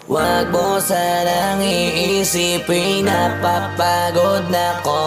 Wag mo sanang iisipin napapagod na ko.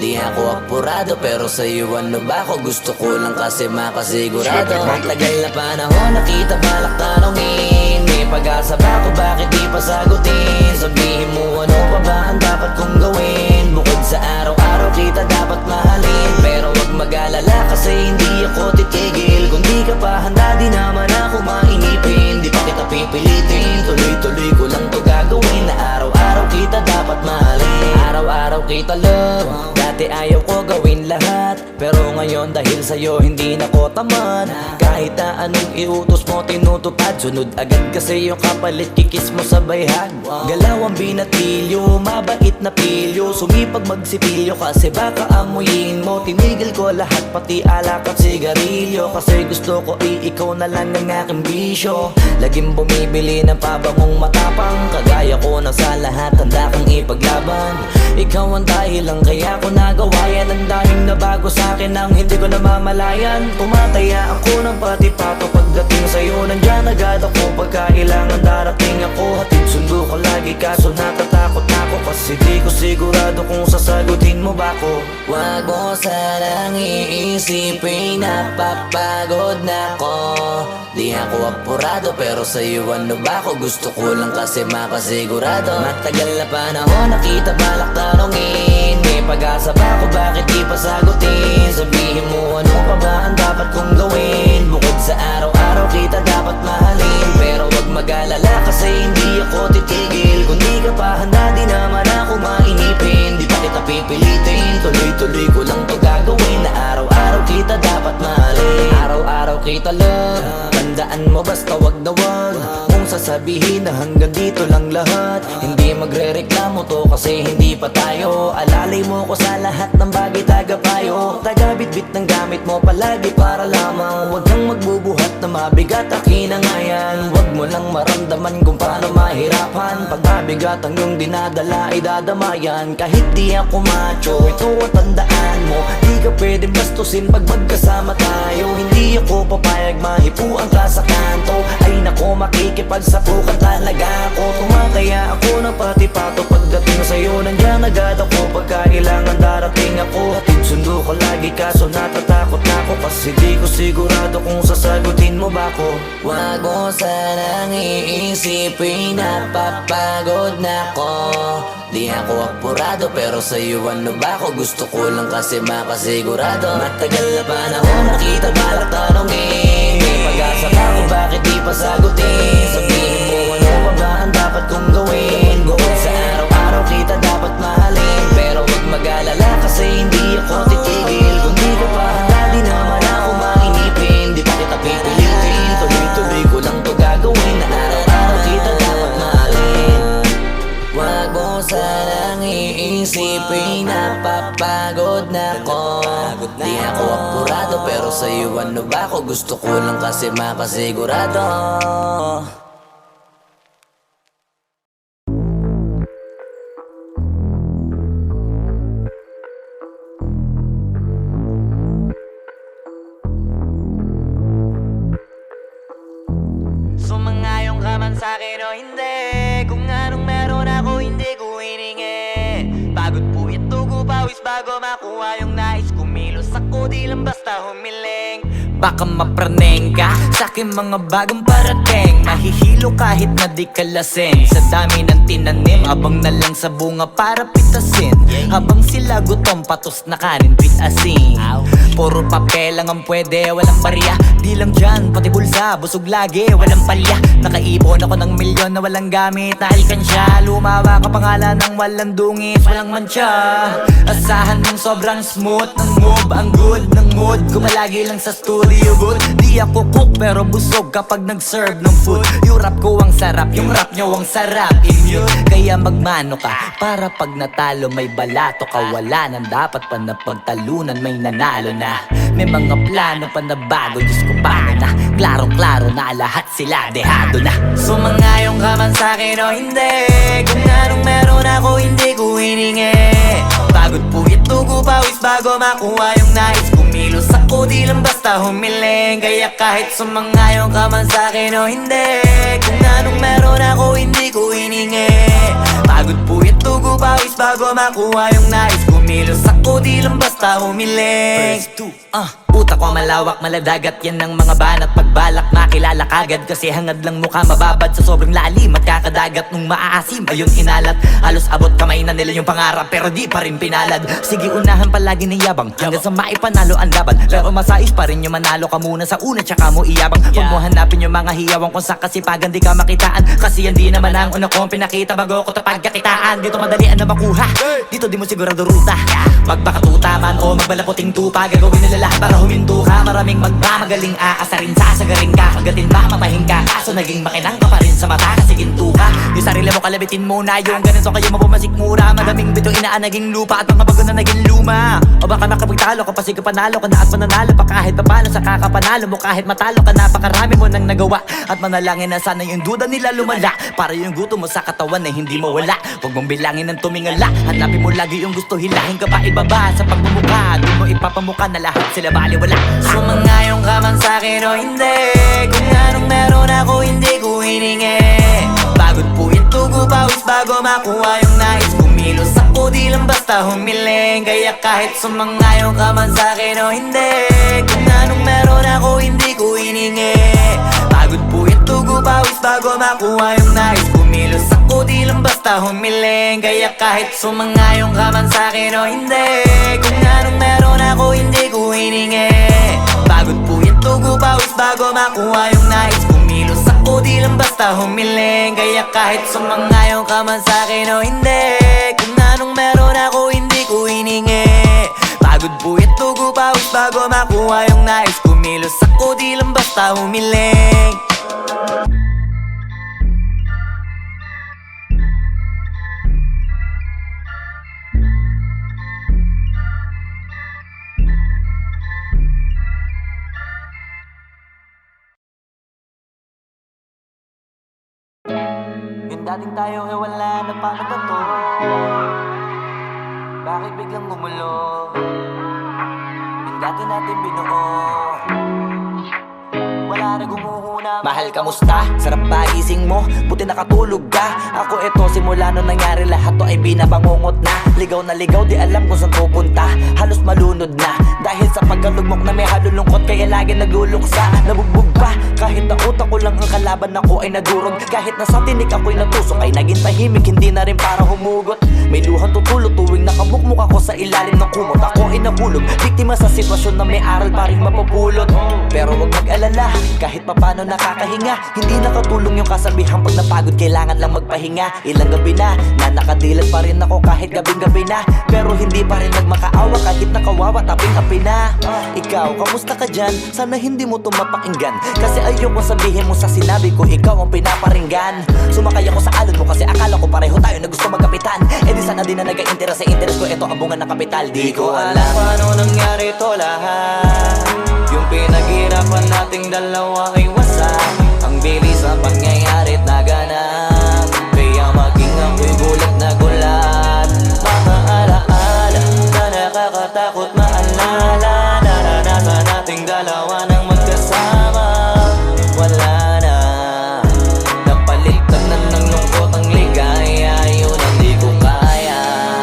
Di ako apurado pero sa'yo ano ba ako? Gusto ko lang kasi makasigurado. Matagal na panahon nakita balak tanongin. May pag-asa ba ako bakit di pa sagutin? Sabihin mo ano pa ba ang dapat kong gawin? Bukod sa araw-araw kita dapat mahalin. Pero wag mag-alala kasi hindi ako titigil. Kung di ka pa handa di naman ako mainipin. Di pa kita pipilitin, tuloy-tuloy ko lang to gagawin. Na araw-araw kita dapat mahalin. Araw-araw kita love. Dati ayaw ko gawin lahat, pero ngayon dahil sa'yo hindi na ko tamad. Kahit na anong iutos mo tinutupad, sunod agad kasi yung kapalit kikis mo sa bayhag. Galaw ang binatilyo, mabait na pilyo. Sumipag magsipilyo kasi baka amuyin mo. Tinigil ko lahat pati alak at sigarilyo, kasi gusto ko ikaw na lang ang aking bisyo. Laging bumibili ng pabangong matapang, kagaya ko na sa lahat handa kang ipaglaban. Ikaw ang dahilan kaya ko nagawa yan. Ang daming nabago sa'kin ang hindi ko namamalayan. Tumataya ako ng pati-pato pagdating sa'yo. Nandyan agad ako pagkailangan darating ako. Hatid sundo ko lagi kaso natatakot ako, kasi di ko sigurado kung sasagutin mo ba ko. Wag mo sanang iisipin napapagod na ko. Di ako apurado pero sa'yo ano ba ako? Gusto ko lang kasi makasigurado. Matagal na panahon nakita balak tanongin. May pag-asa ba ako bakit di pa sagutin? Sabihin mo ano pa ba ang dapat kong gawin? Bukod sa araw-araw kita dapat mahalin. Pero wag mag-alala kasi hindi ako titigil. Kung di ka pa handa di naman ako mainipin. Di pa kita pipilitin, tuloy-tuloy ko lang to gagawin. Na araw-araw kita dapat mahalin. Araw-araw kita love. Tandaan mo basta wag na wag kung sasabihin na hanggang dito lang lahat. Hindi magre-reklamo to kasi hindi pa tayo. Alalay mo ko sa lahat ng bagay tagapayo. Tagabitbit ng gamit mo palagi para lamang. Wag kang magbubuhat na mabigat akin na nga yan. Wag mo lang maramdaman kung paano mahirapan. Pag mabigat ang iyong dinadala ay dadamayan. Kahit di ako macho, ito ang tandaan mo. Di ka pwede bastusin pag magkasama tayo. Hindi ako papayag mahipuan ka sa kanto. Ay nako makikipagsapukan talaga ako. Tumataya ako ng pati-pato pagdating sa'yo. Nandyan agad ako pagkailangan darating ako. Hatid sundo ko lagi kaso natatakot na ako, kasi di ko sigurado kung sasagutin mo ba ko. Wag mo sanang iisipin napapagod na ko. Di ako apurado pero sa'yo ano ba ako? Gusto ko lang kasi makasigurado. Matagal na panahon nakita balak tanongin. May pag-asa ba ako bakit di pa sagutin? Sabihin mo ano pa ba ang dapat kong gawin? Bukod sa araw-araw kita dapat mahalin. Pero wag mag-alala kasi hindi ako titigil. Kung di ka pa handa di naman ako mainipin. Di pa kita pipilitin, tuloy-tuloy ko lang to gagawin. Na araw-araw kita dapat mahalin. Wag mo sanang iisipin napapagod na ko. Di ako apurado pero sa'yo ano ba ako? Gusto ko lang kasi makasigurado. Sumangayong ka man sa'kin o hindi, kung anong meron ako hindi ko hiningi. Pagod po ito ko pawis bago makuha yung nais. Kumilos ako di lang basta humiling. Baka mapraneng ka sa'kin mga bagong parating. Mahihilo kahit na di ka lasing. Sa dami ng tinanim, abang na lang sa bunga para pitasin. Habang sila gutom, patos na kanin, bit asin. Puro papel lang ang pwede, walang barya. Di lang dyan, pati bulsa, busog lagi, walang palya. Nakaipon ako ng milyon na walang gamit na alkansya. Lumawa ka pangalan ng walang dungis, walang mancha. Asahan mong sobrang smooth ng move, ang good ng mood. Kumalagi lang sa studio booth. Di ako cook pero busog kapag nag-serve ng food. Yung rap ko ang sarap, yung rap nyo ang sarap. Immune, kaya magmano ka para pag natalo may balato ka. Wala nang dapat pa na pagtalunan, may nanalo na. May mga plano pa na bago, Diyos ko paano na. Klarong-klaro na lahat sila dehado na. Sumangayong ka man sa'kin o hindi, kung anong meron ako hindi ko hiningi. Pagod po ito ko pawis bago makuha yung nais. Kumilos ako di lang basta humiling. Kaya kahit sumangayong ka man sa'kin o hindi, kung anong meron ako hindi bago makuha yung nais. Kumilos ako di lang basta humiling. Utak ko malawak, maladagat yan ng mga banat. Pagbalak makilala kagad kasi hangad lang mukha mababad sa sobrang lalim at kakadagat nung maaasim. Ayun inalat, halos abot kamay na nila yung pangarap pero di pa rin pinalad. Sige unahan palagi ng yabang hanggang sa maipanalo ang laban. Pero masais pa rin yung manalo ka muna sa una tsaka mo iyabang. Huwag mo hanapin yung mga hiyawang kung sa kasipagan di ka makitaan. Kasi yan di naman ang una kong pinakita bago ko tapagkakitaan. Dito madalian na makuha, dito di mo sigurado ruta. Magbakatuta man o magbalaputing tupa, gagawin nila lahat para huminto ka. Maraming magmamagaling aasarin, sasagaring ka. Kagatin ba matahing ka, kaso naging makinang ka pa rin sa mata kasi ginto ka. Yung sarili mo kalabitin muna, yung ganito kayo mapumasik mura. Madaming bito inaan naging lupa at mga bago na naging luma. O baka makapagtalo ka pa sige panalo ka na at mananalo pa kahit papalo sa kakapanalo mo. Kahit matalo ka napakarami mo nang nagawa at manalangin na sana yung duda nila lumala para yung gutom mo sa katawan na hindi mawala. Huwag mong bilangin ng tumingala, hanapin mo lagi yung gusto, hilahin ka pa ibaba sa pagmumukha. Doon mo ipapamukha na lahat sila baliwala. Sumangayon ka man sa'kin o hindi, kung anong meron ako hindi ko hiningi. Pagod po ito pawis bago makuha yung nais. Kumilos ako di lang basta humiling. Kaya kahit sumangayon ka man sa'kin o hindi, kung anong meron ako hindi ko hiningi. Pagod po ito pawis bago makuha yung nais. Kumilos ako di lang basta humiling. Kaya kahit sumangayon ka man sa'kin o hindi, kung anong meron ako hindi ko hiningi. Pagod po ito pawis bago makuha yung nais. Kumilos ako di lang basta humiling. Kaya kahit sumangayon ka man sa'kin o hindi, kung anong meron ako hindi ko hiningi. Pagod po ito pawis bago makuha yung nais. Kumilos ako di lang basta humiling. Yung dating tayo wala na paano ba to? Bakit biglang gumulo? Yung dati natin binuo, wala na gumuhuna. Mahal, kamusta? Sarap ba gising mo? Buti nakatulog ka. Ako eto simula nung nangyari lahat to ay binabangungot na. Ligaw na ligaw di alam kung saan pupunta. Halos malunod na dahil sa pagkalugmok na may halulungkot. Kaya lagi nagluluksa, nabugbog pa. Kahit na utak ko lang ang kalaban ako ay nagurog. Kahit nasa tinik ako'y natusok ay naging tahimik, hindi na rin para humugot. May luhang tutulo tuwing nakabukmuk ako sa ilalim ng kumot. Ako ay nahulog, biktima sa sitwasyon na may aral pa rin mapupulot. Pero wag mag-alala, kahit papano nakakahinga. Hindi nakatulong yung kasabihang pag napagod kailangan lang magpahinga. Ilang gabi na nakadilat pa rin ako kahit gabing-gabi na. Pero hindi pa rin nagmakaawa kahit nakawawa taping-api na. Ikaw, kamusta ka dyan? Sana hindi mo to mapakinggan, kasi ayoko sabihin mo sa sinabi ko ikaw ang pinaparinggan. Sumakay ako sa alon mo kasi akala ko pareho tayo na gusto magkapitan. Eh di sana din na nag-interest sa interest ko, ito ang bunga ng kapital. Di ko alam paano nangyari to lahat. Yung pinaghirapan nating dalawa ay wasak. Ang bilis sa pangyayari't naganap, kaya maging ako'y gulat na gulat. Mga alaala na nakakatakot maalala. Naranasan nating dalawa ng magkasama. Wala na, napalitan na ng lungkot ang ligaya. Yun ang di ko kaya.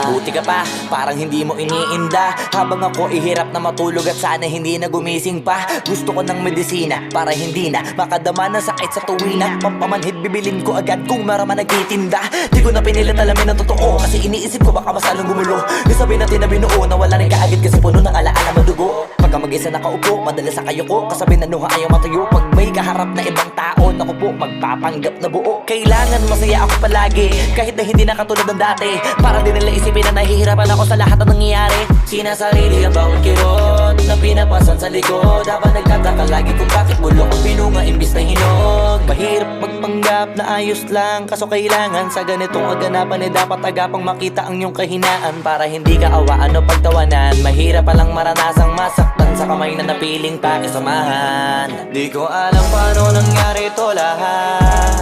Buti ka pa, parang hindi mo iniinda. Habang ako ihirap na matulog at sana hindi na gumising pa. Gusto ko ng medisina para hindi na makadama ng sakit sa tuwina. Pampamanhid bibilin ko agad kung maraman nagtitinda. Di ko na pinilit alamin ang totoo, kasi iniisip ko baka masalong gumulo. Isabi natin na binuo na wala rin kaagad kasi puno ng alaala madugo. Pagka mag-isa nakaupo, madalas sa kayo ko, kasabi na nuha ayaw matuyo. Pag may kaharap na ibang tao, naku po, magpapanggap na buo. Kailangan masaya ako palagi, kahit na hindi na katulad ng dati. Para din nila isipin na nahihirapan ako sa lahat ng nangyayari. Sinasarili ang bawat kirot na pinapasan sa likod. Habang nagtataka lagi kung bakit bulok ang pinunga imbis na hinog. Mahirap magpanggap na ayos lang, kaso kailangan sa ganitong kaganapan dapat agapang makita ang iyong kahinaan. Para hindi ka awaan o pagtawanan, mahirap palang maranasang masaktan sa kamay na napiling pakisamahan. Di ko alam paano nangyari to lahat.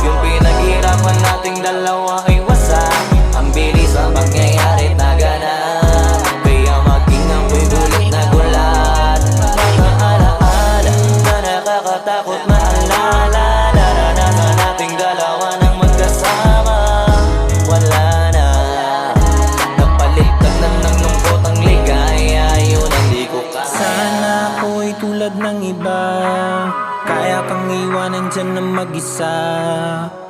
Yung pinaghirapan nating dalawa ay wasak. Ang bilis ang pangyayari't naganap, kaya maging ako'y gulat na gulat. Mga alaala na nakakatakot maalala. Naranasan nating dalawa ng magkasama. Wala na, minsan na mag-isa.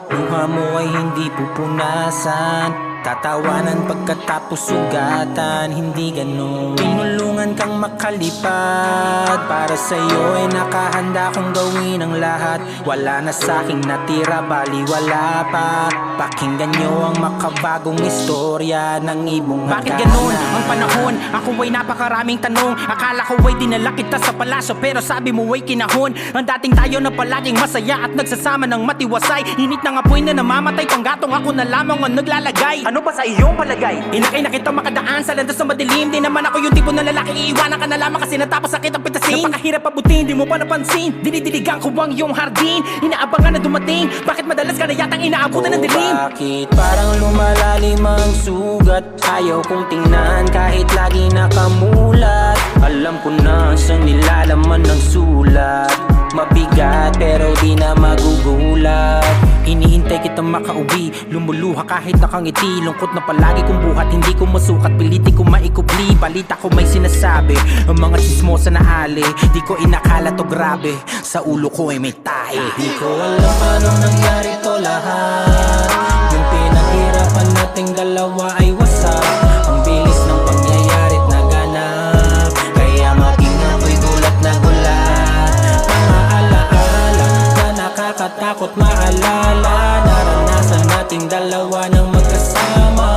Luha mo ay hindi pupunasan, tatawanan pagkatapos sugatan. Hindi ganon, tinulungan kang makalipad. Para sa'yo ay nakahanda kong gawin ang lahat. Wala na sa'king natira, bali wala pa. Pakinggan nyo ang makabagong istorya ng ibong Bakit ganun ang panahon? Ako ay napakaraming tanong. Akala ko ay dinala kita sa palasyo, pero sabi mo ay kinahon. Ang dating tayo na palaging masaya at nagsasama ng matiwasay. Init ng apoy na namamatay, panggatong ako na lamang ang naglalagay. Ano ba sa iyong palagay? Inakay na kita makadaan sa landas na madilim. Di naman ako yung tipo na lalaki, iiwanan ka na lamang kasi natapos sakit ang pitasin. Napakahirap abutin, di mo pa napansin. Dinidiligan ko ang iyong hardin, inaabangan na dumating. Bakit madalas ka na yatang inaabutan ng dilim? Bakit parang lumalalim ang sugat? Ayaw kong tingnan kahit lagi nakamulat. Alam ko na sa nilalaman ng sulat. Mabigat pero di na magugulat. Hinihintay kitang makauwi, lumuluha kahit nakangiti. Lungkot na palagi kong buhat, hindi ko masukat, piliti ko maikubli. Balita ko may sinasabi, ang mga chismosa na ali. Di ko inakala to grabe, sa ulo ko ay may tahi. Di ko alam paano nangyari to lahat. Yung pinaghirapan nating dalawa ay wasak. Ang bilis ng pangyayari't naganap, kaya maging ako'y gulat na gulat. Mga alaala na nakakatakot maalala. Naranasan nating dalawa ng magkasama.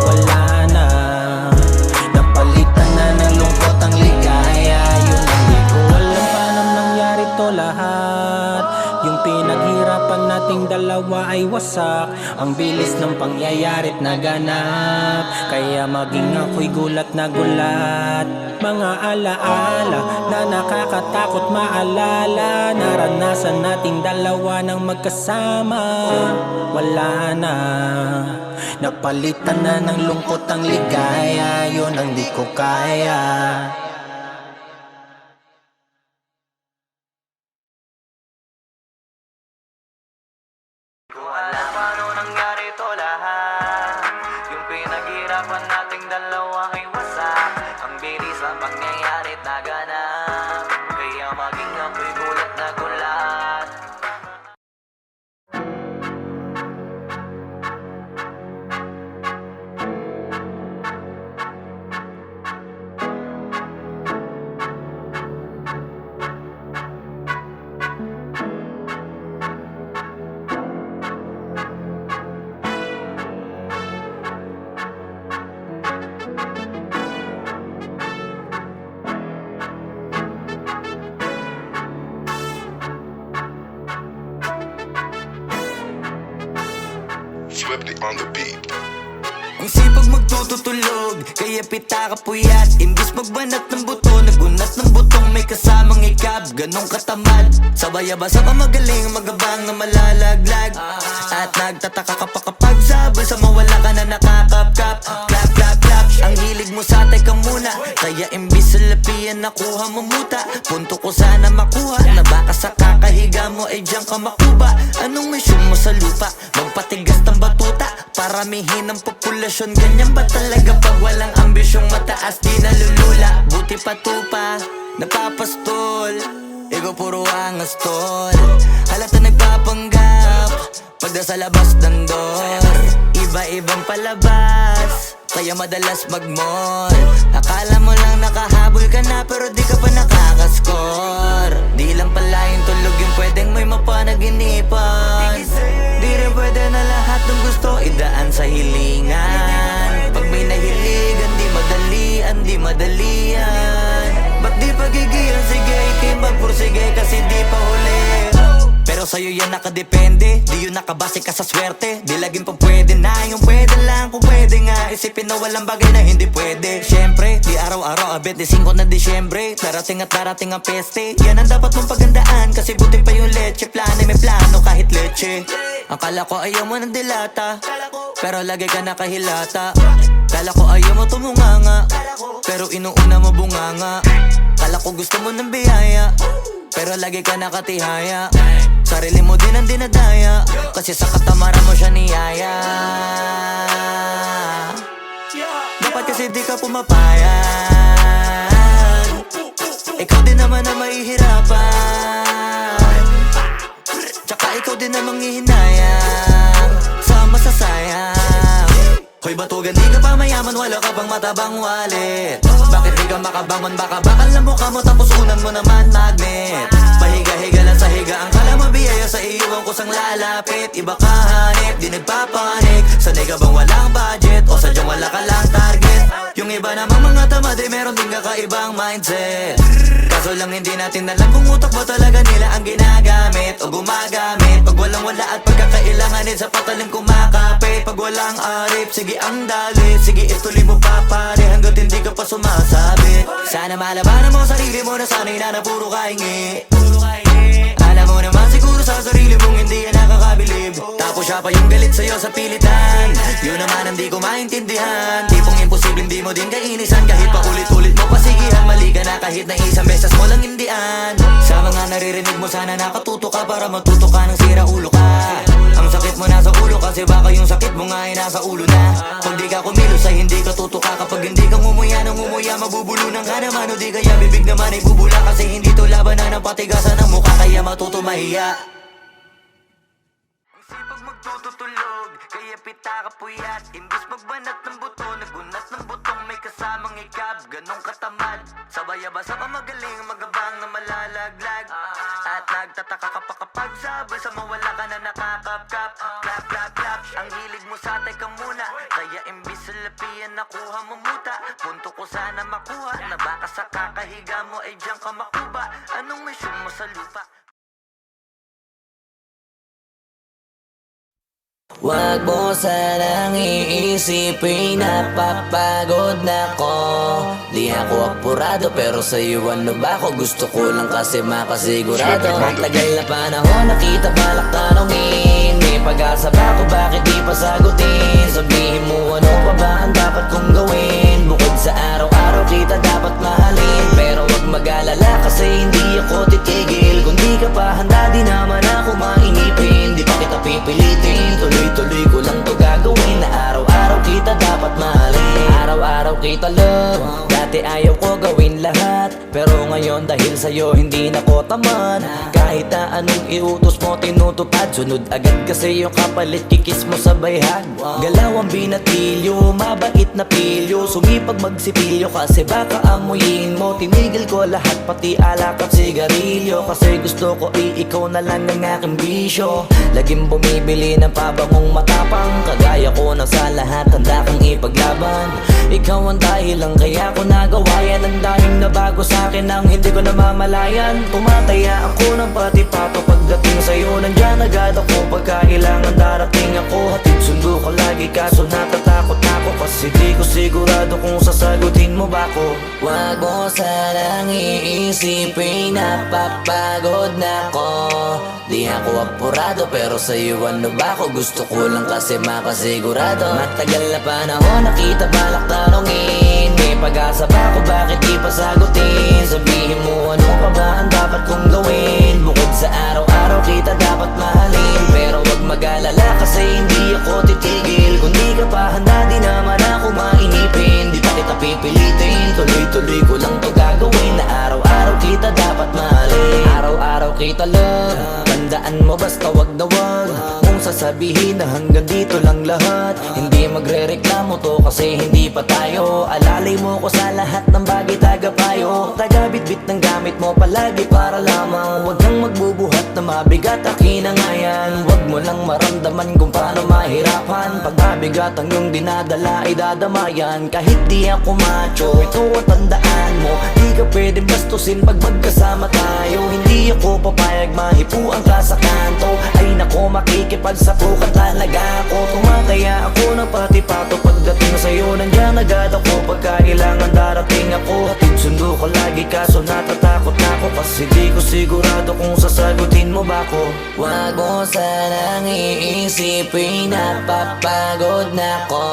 Wala na, napalitan na ng lungkot ang ligaya. Yun ang di ko alam paano nangyari to lahat. Yung pinaghirapan nating dalawa ay wasak. Ang bilis ng pangyayari't naganap, kaya maging ako'y gulat na gulat. Mga alaala na nakakatakot maalala. Naranasan nating dalawa ng magkasama. Wala na, napalitan na ng lungkot ang ligaya. Yun ang di ko kaya. Kung alam paano nangyari to lahat. Yung pinaghirapan nating dalawa ay wasak. Ang bilis ang pangyayari't naganap, kaya maging ako'y gulat na gulat. Flipped on the beat. Ang sipag magtututulog, kaya pita ka puyat. Imbis magbanat ng buto, nagunat ng butong may kasamang ikab. Ganong katamad, sabay-abasa pa magaling, magabang na malalaglag. At nagtataka ka pa kapag sabay sa mawala ka na nakakapkap. Clap, clap, clap, ang hilig mo sa teka muna. Kaya imbis sa lapian nakuha mo muta. Punto ko sana makuha, na baka sa kakahiga mo ay diyan ka makuba. Anong mission mo sa lupa? Magpatigas ng batuta, paramihin ang populasyon. Ganyan ba talaga pag walang ambisyong mataas? Di nalulula, buti patupa, napapastol. Ikaw puro angas tol, halata nagpapanggap pagda sa labas ng door. Iba-ibang palabas, kaya madalas mag-mall. Akala mo lang nakahabol ka na, pero di ka pa nakakascore. Di lang pala yung tulog yung pwedeng may mapanaginipan. Di rin pwede na lahat ng gusto idaan sa hilingan. Pag may nahiligan, di madalian. Ba't di pagigilan, sige, ikay magpursige kasi di pa huli. Pero sa'yo yan nakadepende, di yun nakabase ka sa swerte. Di laging pa pwede na, yung pwede lang kung pwede nga. Isipin na walang bagay na hindi pwede. Siyempre, di araw-araw, 25 na Disyembre. Darating at darating ang peste, yan ang dapat mong pagandaan. Kasi buti pa yung leche, plano may plano kahit leche. Akala ko ayaw mo ng dilata, pero lagi ka nakahilata. Kala ko ayaw mo tumunganga, pero inuuna mo bunganga. Kala ko gusto mo ng biyaya, pero lagi ka nakatihaya. Sarili mo din ang dinadaya, kasi sa katamaran mo siya niyaya. Dapat kasi di ka pumapayag, ikaw din naman na mahihirapan. ikaw din namang hihinayang sa masasayang. Hoy batugan, di ka pa mayaman, wala ka pang matabang wallet. Bakit di ka makabangon, baka bakal na mukha mo tapos unan mo naman magnet. Pahiga-higa lang sa higa, ang kala mo biyaya sa iyo ang kusang lalapit. Iba ka hanip, di nagpapanik. Sanay ka bang walang budget o sadyang wala ka lang target? Yung iba namang mga tamad ay meron din kakaibang mindset. Kaso lang hindi natin alam kung utak ba talaga nila ang ginagamit o gumagamit. Pag walang wala at pagkakailanganin sa patalim kumakapit. Pag walang arip, sige ang dali, sige ituloy mo pa pare hanggat hindi ka pa sumasabit. Sana malabanan mo sarili mo na sanay na puro kahingi. Alam mo naman siguro sa sarili mong hindi yan nakakabilib. Tapos siya pa yung galit sa'yo sa pilitan. Yun naman ang di ko maintindihan. Tipong imposibleng di mo din kainisan. Kahit pa ulit-ulit mo pasigihan, mali ka na kahit na isang beses mo lang hindian. Sa mga naririnig mo sana nakatuto ka para matuto ka ng sira ulo ka. Ang sakit mo nasa ulo kasi baka yung sakit mo nga ay nasa ulo na. Kung di ka kumilos ay hindi ka tutuka. Kapag hindi ka ngumuya ng ngumuya, mabubulunan ka naman. O di kaya bibig naman ay bubula kasi hindi to labanan ng patigasan ng mukha. Kaya matuto mahiya. Ang sipag magtututulog, kaya pita ka puyat. Imbis magbanat ng buto, nagunat ng butong may kasamang ikab. Ganong katamad, sabay-abasa pa magaling, magabang na malalaglag. At nagtataka ka pa kapag sabay sa mawala ka na nakakapkap. Clap, clap, clap, ang hilig mo sa teka muna. Kaya imbis sa lapian nakuha mo muta. Punto ko sana makuha, na baka sa kakahiga mo ay diyan ka makuba. Anong mission mo sa lupa? Wag mo sanang iisipin, napapagod na ko. Di ako apurado pero sa'yo ano ba ako? Gusto ko lang kasi makasigurado. Matagal na panahon nakita balak tanongin. May pag-asa ba ako, bakit di pa sagutin? Sabihin mo ano pa ba ang dapat kong gawin? Bukod sa araw-araw kita dapat mahalin. Pero wag mag-alala kasi hindi ako titigil. Kung di ka pa handa di naman ako mainipin. Di pa kita pipilitin, tuloy-tuloy ko lang to gagawin. Na araw-araw kita dapat mahalin. Araw-araw kita love. Dati ayaw ko gawin lahat, pero ngayon dahil sa'yo hindi na ko tamad. Kahit na anong iutos mo tinutupad, sunod agad kasi yung kapalit kikis mo sa bayhag. Galaw ang binatilyo, mabait na pilyo. Sumipag magsipilyo kasi baka amuyin mo. Tinigil ko lahat pati alak at sigarilyo, kasi gusto ko ikaw na lang ang aking bisyo. Laging bumibili ng pabangong matapang, kagaya ko na sa lahat handa kang ipaglaban. Ikaw ang dahilan kaya ko nagawa yan. Ang daming nabago sa'kin ang hindi ko namamalayan. Tumataya ako ng pati-pato pagdating sa'yo. Nandyan agad ako pagka kailangan darating ako. Hatid sundo ko lagi kaso natatakot ako, kasi di ko sigurado kung sasagutin mo ba ko. Wag mo sanang iisipin, napapagod na ko. Di ako apurado pero sa'yo ano ba ako? Gusto ko lang kasi makasigurado. Matagal na panahon nakita balak tanongin. May pag-asa ba ako, bakit di pa sagutin? Sabihin mo ano pa ba ang dapat kong gawin? Bukod sa araw-araw kita dapat mahalin. Pero wag mag-alala kasi hindi ako titigil. Kung di ka pa handa di naman ako mainipin. Di pa kita pipilitin, tuloy-tuloy ko lang to gagawin. Na araw-araw kita dapat mahalin. Araw-araw kita love. Tandaan mo basta wag na wag mong sasabihin na hanggang dito lang lahat. Hindi magre-reklamo to kasi hindi pa tayo. Alalay mo ko sa lahat ng bagay tagapayo. Tagabitbit ng gamit mo palagi para lamang. Huwag kang magbubuhat na mabigat akin ang ayan. Huwag mo lang maramdaman kung paano mahirapan. Pag mabigat ang iyong dinadala ay dadamayan. Kahit di ako macho, ito ang tandaan mo. Di ka pwedeng bastusin pag magkasama tayo. Hindi ako papayag mahipuan ka sa kanto. Ay nako, makikipagsapukan talaga ako. Tumataya ako ng pati-pato pagdating sa'yo. Nandyan agad ako pagka kailangan darating ako. Hatid sundo ko lagi kaso natatakot ako, kasi di ko sigurado kung sasagutin mo ba ko. Wag mo sanang iisipin, napapagod na ko.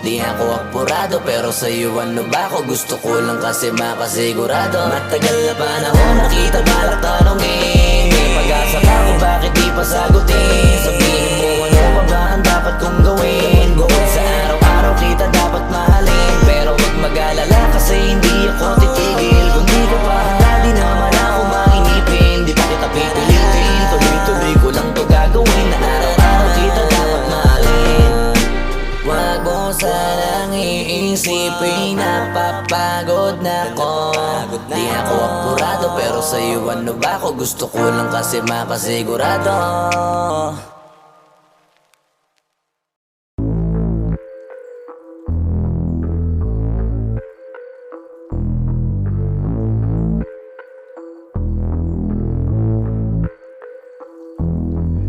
Di ako apurado pero sa'yo ano ba ako? Gusto ko lang kasi makasigurado. Matagal na panahon nakita balak tanongin. May pag-asa ba ako, bakit di pa sagutin? Sabihin mo ano pa ba ang dapat kong gawin? Bukod sa araw-araw kita dapat mahalin. Pero wag mag-alala kasi hindi ako titigil. Kung di ka pa handa di naman ako mainipin. Di pa kita pipilitin, tuloy-tuloy ko lang to iisipin napapagod na ko. Di ako apurado pero sa'yo ano ba ako? Gusto ko lang kasi makasigurado.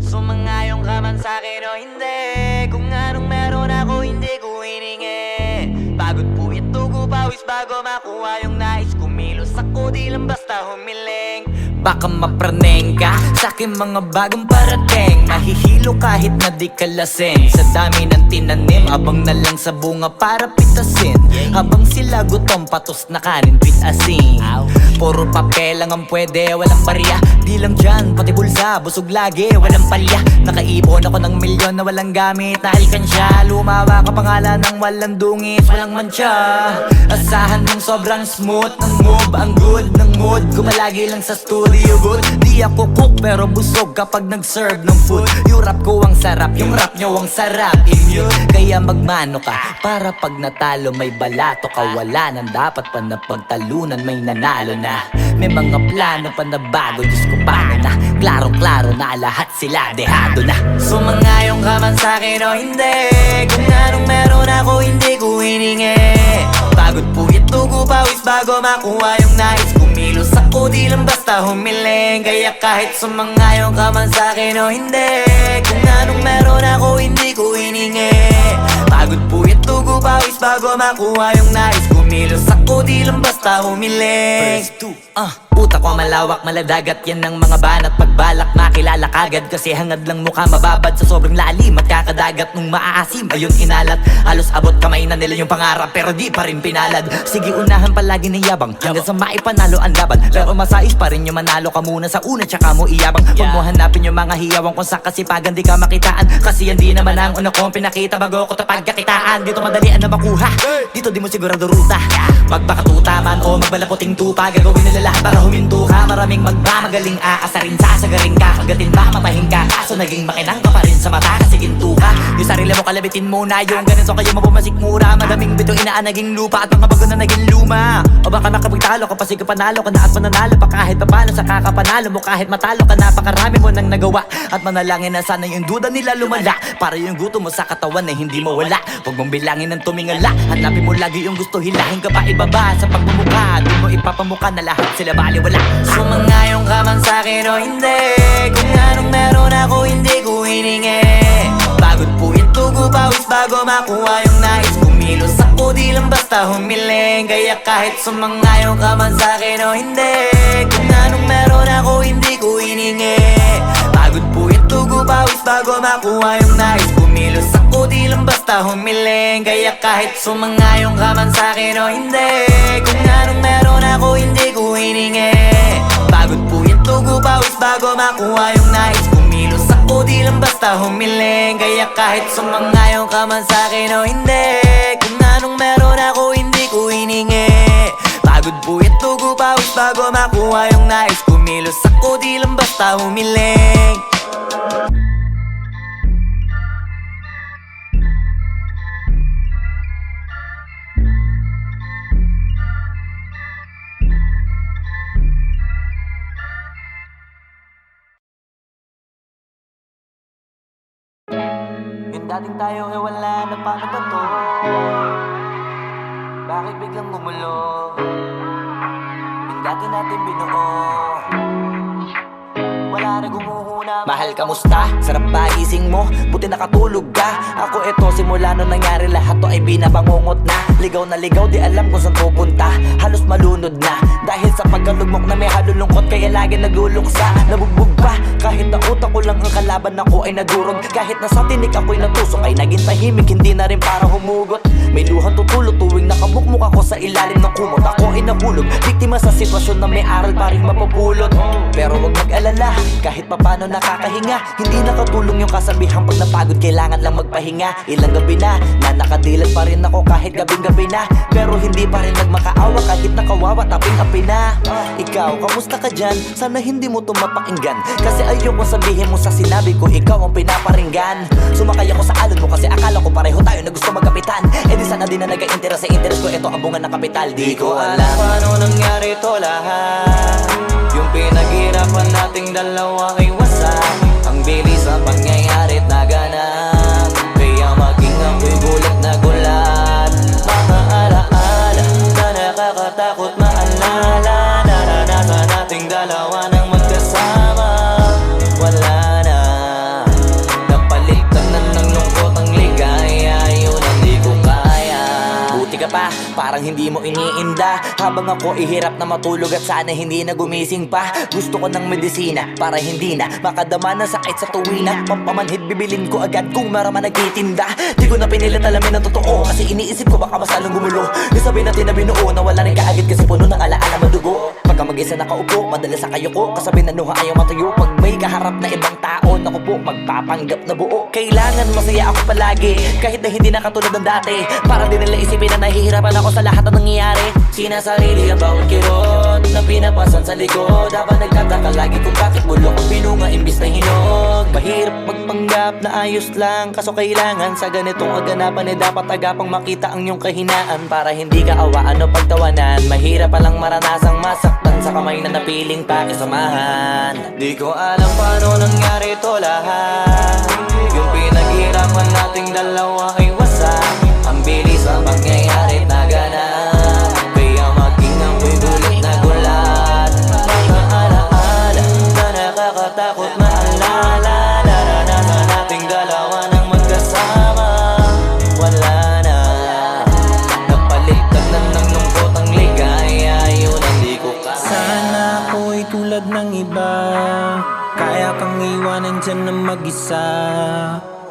Sumangayong ka man sa'kin o hindi, kung anong meron ako hindi ko hiningi. Pagod po itugo pawis bago makuha yung nais. Kumilos ako di lang basta humiling. Baka mapraneng ka sa'kin mga bagong parating. Mahihilo kahit na di ka lasing. Sa dami ng tinanim, abang na lang sa bunga para pitasin. Habang sila gutom, patos na kanin with asin. Puro papel lang ang pwede, walang barya. Di lang dyan, pati bulsa, busog lagi, walang palya. Nakaipon ako ng milyon na walang gamit na alkansya. Lumawa ka pangalan ng walang dungis, walang mancha. Asahan mong sobrang smooth ng move, ang good ng mood. Gumalagi lang sa studio good. Di ako cook pero busog kapag nag-serve ng food. Yung rap ko ang sarap, yung rap nyo ang sarap. Immune, kaya magmano ka para pag natalo may balato ka. Wala nang dapat pa na pagtalunan, may nanalo na. May mga plano pa na bago, Diyos ko paano na. Klarong-klaro na lahat sila dehado na. Sumangayong ka man sa'kin o hindi, kung anong meron ako hindi ko hiningi. Pagod po itugo pawis bago makuha yung nais. Kumilos ako di lang basta humiling. Kaya kahit sumangayong ka man sa'kin o hindi, kung anong meron ako hindi ko hiningi. Pagod po itugo pawis bago makuha yung nais. Kumilos ako di lang basta humiling. Utak ko malawak, maladagat yan ng mga banat. Pagbalak makilala kagad kasi hangad lang mukha mababad sa sobrang lalim at kakadagat nung maaasim. Ayun inalat, halos abot kamay na nila yung pangarap pero di pa rin pinalad. Sige unahan palagi ng yabang hanggang sa maipanalo ang laban. Pero masais pa rin yung manalo ka muna sa una tsaka mo iyabang. Huwag mo hanapin yung mga hiyawang kung sa kasipagan di ka makitaan. Kasi yan di naman ang una kong pinakita bago ko tapagkakitaan. Dito madalian na makuha, dito di mo sigurado ruta. Magpakatuta man o magbalaputing tupa, gagawin nila lahat para huminto ka. Maraming magmamagaling aasarin, sasagarin ka, kagatin ba matahin ka. Kaso naging makinang ka pa rin sa mata kasi ginto ka. Yung sarili mo kalabitin muna, yung ganito kayo mapumasik mura. Madaming bito inaan naging lupa at mga bago na naging luma. O baka makapagtalo ka pa sige panalo ka na at mananalo pa kahit papano sa kakapanalo mo. Kahit matalo ka napakarami mo nang nagawa at manalangin na sana yung duda nila lumala. Para yung gutom mo sa katawan na hindi mawala. Huwag mong bilangin ng tumingala, hanapin mo lagi yung gusto, hilahin ka pa ibaba sa pagmumukha. Di mo ipapamukha na lahat sila baliwala. Sumangayong ka man sa'kin o hindi, kung anong meron ako hindi ko hiningi. Pagod po itugo pawis bago makuha yung nais. Kumilos ako di lang basta humiling. Kaya kahit sumangayong ka man sa'kin o hindi, kung anong meron ako hindi ko hiningi. Pagod po itugo pawis bago makuha yung nais. Kumilos ako di lang basta humiling. Kaya kahit sumangayong ka man sa'kin o hindi, kung anong meron ako hindi ko hiningi. Pagod po itugo pawis bago makuha yung nais. Kumilos ako di lang basta humiling. Kaya kahit sumangayong ka man sa'kin o hindi, kung anong meron ako hindi ko hiningi. Pagod po itugo pawis bago makuha yung nais. Kumilos ako di lang basta humiling. Yung dating tayo wala na paano ba to? Bakit biglang gumulo? Yung dati natin binuo wala na gumuhuna. Mahal, kamusta? Sarap ba gising mo? Buti nakatulog ka. Ako eto, simula nung nangyari lahat to ay binabangungot na. Ligaw na ligaw, di alam kung saan pupunta. Halos malunod na dahil sa pagkalugmok na may halulungkot. Kaya lagi nagluluksa, nabugbog pa. Kahit na utak ko lang ang kalaban ako ay nagurog. Kahit na sa tinik ako'y natusok ay naging tahimik, hindi na rin para humugot. May luhang tutulog tuwing nakabukmuk ako sa ilalim ng kumot. Ako ay nahulog, biktima sa sitwasyon na may aral pa rin mapupulot. Pero wag mag-alala, kahit papano nakakahinga. Hindi nakatulong yung kasabihan pag napagod kailangan lang magpahinga. Ilang gabi na nakadilat pa rin ako kahit gabing-gabi na, pero hindi pa rin nagmakaawa kahit nakawawa taping api na. Ikaw, kamusta ka dyan? Sana hindi mo to mapakinggan, kasi ayoko sabihin mo sa sinabi ko ikaw ang pinaparinggan. Sumakay ako sa alon mo kasi akala ko pareho tayo na gusto magkapitan. Eh di sana din na nag-interest sa interest ko, ito ang bunga ng kapital. Di ko alam paano nangyari to lahat. Yung pinaghirapan nating dalawa ay wasak. Ang bilis ang pangyayari't naganap, kaya maging ako'y gulat na gulat. Mga alaala na nakakatakot maalala, naranasan nating dalawa nang magkasama. Wala na, napalitan na ng lungkot ang ligaya, yun ang di ko kaya. Buti ka pa, parang hindi mo iniinda, habang ako ihirap na matulog at sana hindi na gumising pa. Gusto ko ng medisina para hindi na makadama ng sakit sa tuwina. Pampamanhid bibilin ko agad kung maraman nagtitinda. Di ko na pinilit alamin ang totoo, kasi iniisip ko baka masalong gumulo. Isabi natin na binuo na wala rin kaagad kasi puno ng alaala madugo. Pagka mag-isa nakaupo, madalas sa kayo ko, kasabi na nuha ayaw matuyo. Pag may kaharap na ibang tao, naku po, magpapanggap na buo. Kailangan masaya ako palagi, kahit na hindi na katulad ng dati, para din nila isipin na nahihirapan ako sa lahat ng nangyayari. Sinasarili ang bawat kirot na pinapasan sa likod, habang nagtataka lagi kung bakit bulok ang pinunga imbis na hinog. Mahirap magpanggap na ayos lang, kaso kailangan sa ganitong aganapan eh dapat agapang makita ang iyong kahinaan, para hindi ka awaan o pagtawanan. Mahirap palang maranasang masaktan sa kamay na napiling pakisamahan. Di ko alam paano nangyari to lahat. Yung pinaghirapan nating dalawa ay wasak. Ang bilis ang pangyayari't naganap, kaya maging ako'y gulat na gulat. Mga alaala na nakakatakot maalala, naranasan nating dalawa nang magkasama. Wala na, napalitan na ng lungkot ang ligaya, yun ang di ko kaya. Sana ako'y tulad ng iba, kaya kang iwanan dyan na mag-isa.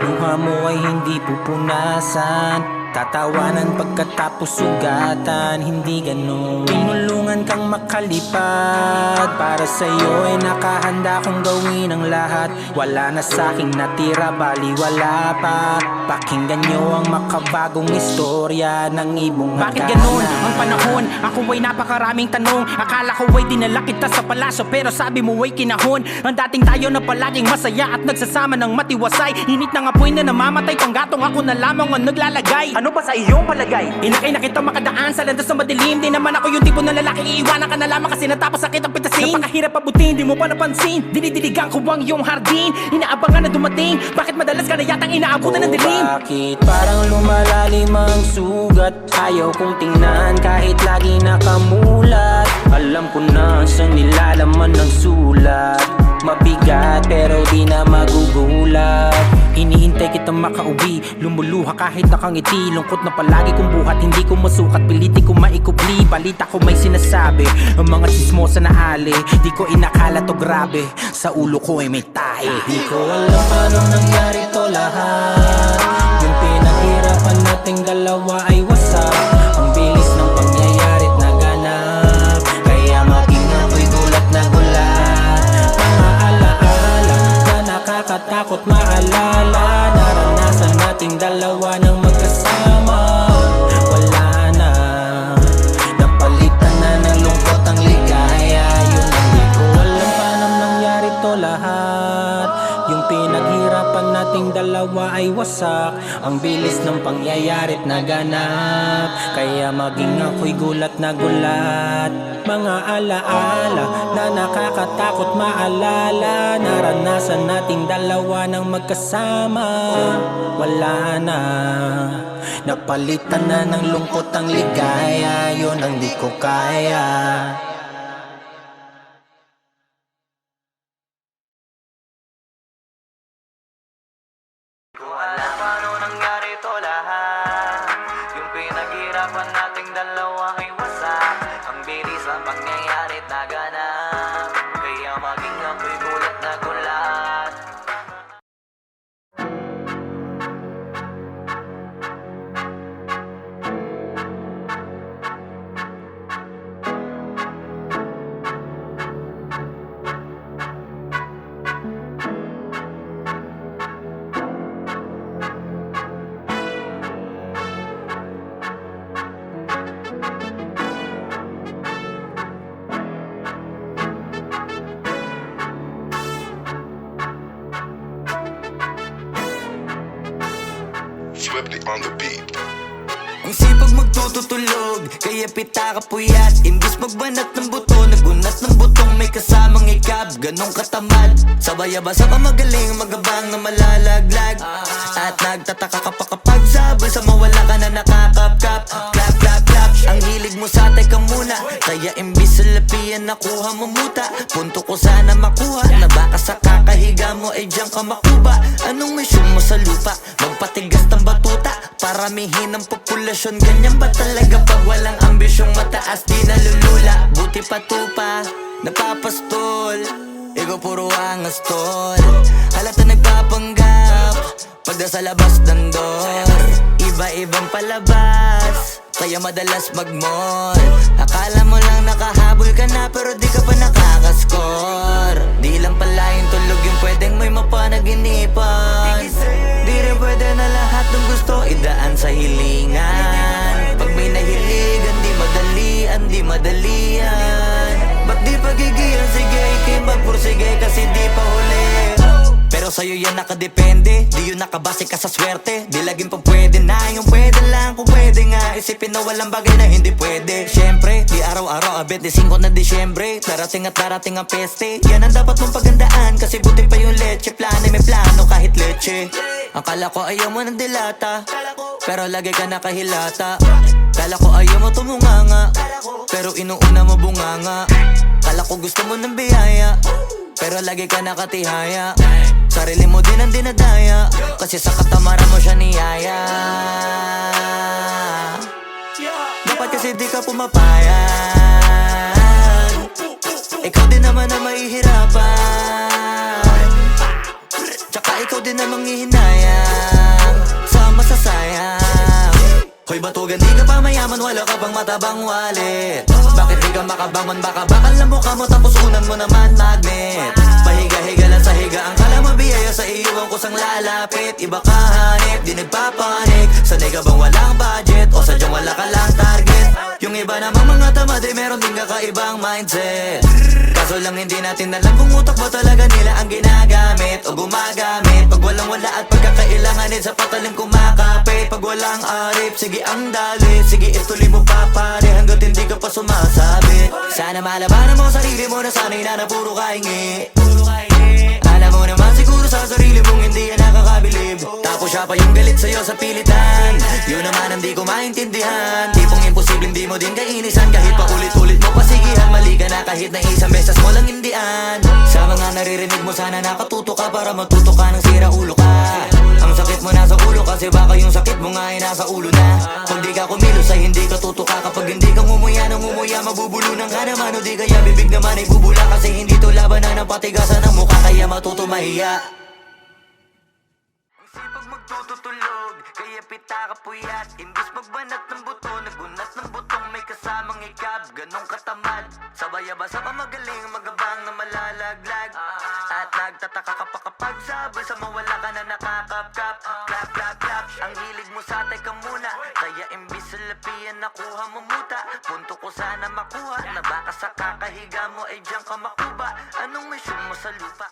Luha mo ay hindi pupunasan, tatawanan pagkatapos sugatan. Hindi ganun, tinulungan kang makalipad. Para sa'yo ay nakahanda kong gawin ang lahat. Wala na sa'king natira, bali wala pa. Pakinggan nyo ang makabagong istorya ng ibong Bakit ganun ang panahon? Ako ay napakaraming tanong. Akala ko ay dinala kita sa palasyo, pero sabi mo ay kinahon. Ang dating tayo na palaging masaya at nagsasama ng matiwasay. Init ng apoy na namamatay, panggatong ako na lamang ang naglalagay. Ano ba sa iyong palagay? Inakay na kita makadaan sa landas na madilim. Di naman ako yung tipo na lalaki, iiwanan ka na lamang kasi natapos sakit ang pitasin. Napakahirap abutin, di mo pa napansin. Dinidiligan ko ang iyong hardin, inaabangan na dumating. Bakit madalas ka na yatang inaabutan ng dilim? Bakit parang lumalalim ang sugat? Ayaw kong tingnan kahit lagi nakamulat. Alam ko na sa nilalaman ng sulat. Mabigat pero di na magugulat. Hinihintay kitang makauwi, lumuluha kahit nakangiti. Lungkot na palagi kong buhat, hindi ko masukat, piliti ko maikubli. Balita ko may sinasabi, ang mga chismosa na ali. Di ko inakala to grabe, sa ulo ko ay may tahi. Di ko alam paano nangyari to lahat. Yung pinaghirapan nating dalawa ay wasak. Ang bilis ng pangyayari't naganap, kaya maging ako'y gulat na gulat. Mga alaala na nakakatakot maalala, naranasan nating dalawa ng magkasama. Wala na, napalitan na ng lungkot ang ligaya. Yun ang di ko alam paano nangyari to lahat. Yung pinaghirapan nating dalawa ay wasak. Ang bilis ng pangyayari't naganap, kaya maging ako'y gulat na gulat. Mga alaala na nakakatakot maalala, naranasan nating dalawa ng magkasama. Wala na, napalitan na ng lungkot ang ligaya. Yun ang di ko kaya. Ko alam paano nangyari to lahat. Yung pinaghirapan nating dalawa ay wasak. Ang bilis ang pangyayari't naganap, kaya maging ako'y gulat na gulat. Swiftly on the beat. Ang sipag magtututulog, kaya pita ka puyat. Imbis magbanat ng buto, nagunat ng butong may kasamang ikab. Ganong katamad, sabay-abasa ka magaling, magabang na malalaglag. At nagtataka ka pa kapag sabay sa mawala ka na nakakapkap. Clap, clap, clap, ang hilig mo sa teka muna. Kaya imbis sa lapian nakuha mo muta. Punto ko sana makuha, na baka sa kakahiga mo ay diyan ka makuba. Anong mission mo sa lupa? Magpatigas ng batuta, paramihin ang populasyon. Ganyan ba talaga pag walang ambisyong mataas di nalulula? Buti pa tupa, napapastol, ikaw puro angas tol. Halata nagpapanggap, pagda sa labas ng door. Iba-ibang palabas, kaya madalas mag-mall. Akala mo lang nakahabol ka na pero di ka pa nakakascore. Di lang pala yung tulog yung pwedeng may mapanaginipan. Di rin pwede na lahat ng gusto idaan sa hilingan. Pag may nahiligan di madalian, di madalian. Ba't di pagigilan? Sige, ikipagpursige kasi di pa huli. Pero sa'yo yan nakadepende, di yun nakabase ka sa swerte. Di laging pag pwede na, yung pwede lang kung pwede nga. Isipin na walang bagay na hindi pwede. Siyempre, di araw-araw, 25 na Disyembre. Darating at darating ang peste, yan ang dapat mong pagandaan. Kasi buti pa yung leche, plano may plano kahit leche. Akala ko ayaw mo ng dilata, pero lagi ka nakahilata. Kala ko ayaw mo tumunganga, pero inuuna mo bunganga. Kala ko gusto mo ng biyaya, pero lagi ka nakatihaya. Sarili mo din ang dinadaya, kasi sa katamaran mo siya niyaya. Dapat kasi di ka pumapayag, ikaw din naman na mahihirapan. Tsaka ikaw din na manghihinayang sa masasayang. Hoy batugan, di ka pa mayaman, wala ka pang matabang wallet. Bakit di ka makabangon, baka bakal na mukha mo tapos unan mo naman magnet. Pahiga-higa lang sa higaan, kala mabiyaya sa iyo ang kusang lalapit. Iba ka hanip, di nagpapanik. Sanay ka bang walang budget o sadyang wala ka lang target? Yung iba namang mga tamad ay meron din kakaibang mindset. Kaso lang hindi natin alam kung utak ba talaga nila ang ginagamit o gumagamit. Pag walang wala at pagkakailanganin sa patalim kumakapit. Pag walang arip, sige ang dali, sige ituloy mo pa pare hanggat hindi ka pa sumasabi. Sana malabanan mo sarili mo na sanay na puro kahingi. Alam mo naman siguro sa sarili mong hindi yan nakakabilib. Tapos siya pa yung galit sa'yo sa pilitan. Yun naman ang di ko maintindihan. Tipong imposibleng di mo din kainisan. Kahit pa ulit-ulit mo pasigihan, mali ka na kahit na isang beses mo lang hindian. Sa mga naririnig mo sana nakatuto ka para matuto ka ng sira ulo ka. Ang sakit mo nasa ulo kasi baka yung sakit mo nga ay nasa ulo na. Kung di ka kumilos ay hindi ka tutuka. Kapag hindi ka ngumuya ng ngumuya, mabubulunan ka naman. O di kaya bibig naman ay bubula. Kasi hindi to labanan ng patigasan ng mukha, kaya matuto mahiya. Ang sipag magtututulog, kaya pita ka puyat. Imbis magbanat ng buto, nagunat ng butong may kasamang ikab. Ganong katamad, sabay-abasa ka magaling, magabang na malalaglag. At nagtataka ka pa kapag sabay sa mawala ka na nakakapkap. Clap, clap, clap, ang hilig mo sa teka muna. Kaya imbis sa lapian nakuha mo muta. Punto ko sana makuha, na baka sa kakahiga mo ay diyan ka makuba. Anong mission mo sa lupa?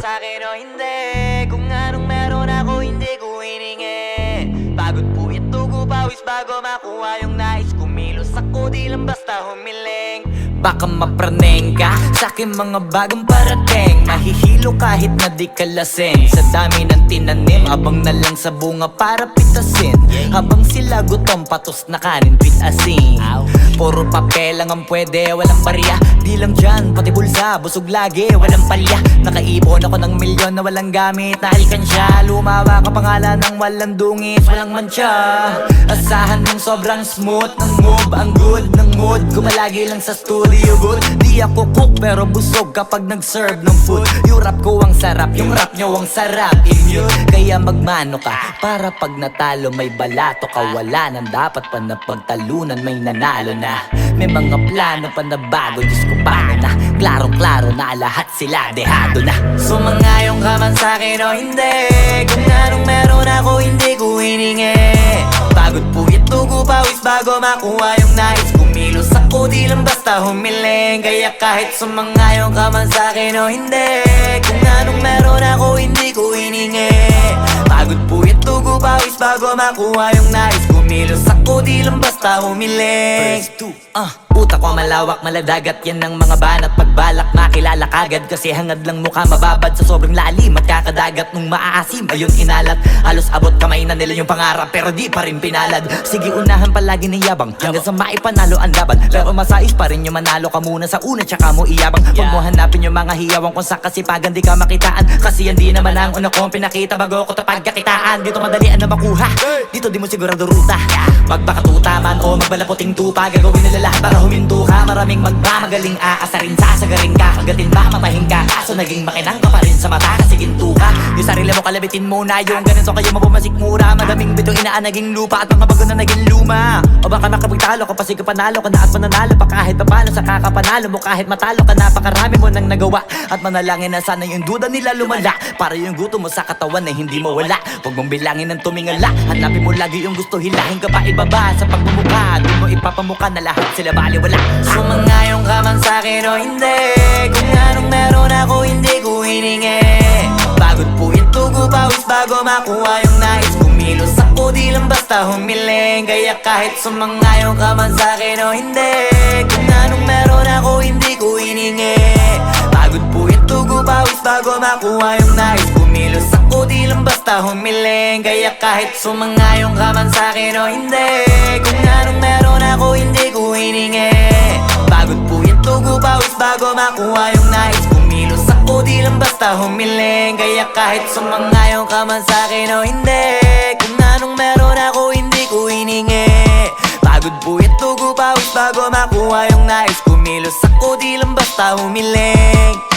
sa'kin o hindi. Kung anong meron ako hindi ko hiningi. Pagod po ito pawis bago makuha yung nais. Kumilos ako di lang basta humiling. Baka mapraneng ka sa'kin mga bagong parating. Mahihilo kahit na di ka lasing. Sa dami ng tinanim, abang na lang sa bunga para pitasin. Habang sila gutom, patos na kanin, pitasin. Puro papel lang ang pwede, walang barya. Di lang dyan, pati bulsa, busog lagi, walang palya. Nakaipon ako ng milyon na walang gamit na alkansya. Lumawa ka pangalan ng walang dungis, walang mancha. Asahan mong sobrang smooth ng move, ang good ng mood. Gumalagi lang sa studio good. Di ako cook pero busog kapag nag-serve ng food. Yung rap ko ang sarap, yung rap nyo ang sarap. Immune, kaya magmano ka para pag natalo may balato ka. Wala nang dapat pa na pagtalunan, may nanalo na. May mga plano pa na bago, Diyos ko paano na. Klaro-klaro na lahat sila dehado na. Sumangayong ka man sa'kin o hindi. Kung anong meron ako hindi ko hiningi. Pagod po ito pawis bago makuha yung nais. Kumilos ako di lang basta humiling. Kaya kahit sumangayong ka man sa'kin o hindi. Kung anong meron ako hindi ko hiningi. Pagod po ito pawis bago makuha yung nais. Kumilos ako di lang basta humiling. Utak ko malawak, maladagat yan ng mga banat. Pagbalak makilala kagad kasi hangad lang mukha mababad sa sobrang lalim at kakadagat nung maaasim. Ayun inalat, halos abot kamay na nila yung pangarap pero di pa rin pinalad. Sige unahan palagi ng yabang hanggang sa maipanalo ang laban. Pero masais pa rin yung manalo ka muna sa una tsaka mo iyabang. Huwag mo hanapin yung mga hiyawang kung sa kasipagan di ka makitaan. Kasi yan di naman ang una kong pinakita bago ko tapagkakitaan. Dito madalian na makuha, dito di mo sigurado ruta. Magbakatuta man o magbalaputing tupa, gagawin nila lahat para huminto ka. Maraming magmamagaling aasarin, sasagaring ka, kagatin mamatahin ka. Kaso naging makinang ka pa rin sa mata kasi ginto ka. Yung sarili mo kalabitin muna, yung ganun so kayo mapumasik mura. Madaming bito inaan naging lupa at mga bago na naging luma. O baka makapagtalo ka pa sige panalo ka na at mananalo pa kahit papalo sa kakapanalo mo. Kahit matalo ka napakarami mo nang nagawa at manalangin na sana yung duda nila lumala. Para yung gutom mo sa katawan na hindi mo wala. Huwag mong bilangin ng tumingala, hanapin mo lagi yung gusto. Hilahin ka pa ibaba sa pagmumukha, doon mo ipapamuka na lahat sila baliwala. Sumangayong ka man sa'kin o hindi. Kung anong meron ako hindi ko hiningi. Pagod po ito pawis bago makuha yung nais. Kumilos ako di lang basta humiling. Kaya kahit sumangayong ka man sa'kin o hindi. Kung anong meron ako hindi ko hiningi. Pagod po ito pawis bago makuha yung nais. Kumilos ako di lang basta humiling. Kaya kahit sumangayong ka man sa'kin o hindi. Kung anong meron ako hindi ko hiningi. Pagod po ito pawis bago makuha yung nais. Kumilos ako di lang basta humiling. Kaya kahit sumangayong ka man sa'kin o hindi. Kung anong meron ako hindi ko hiningi. Pagod po ito pawis bago makuha yung nais. Kumilos ako di lang basta humiling.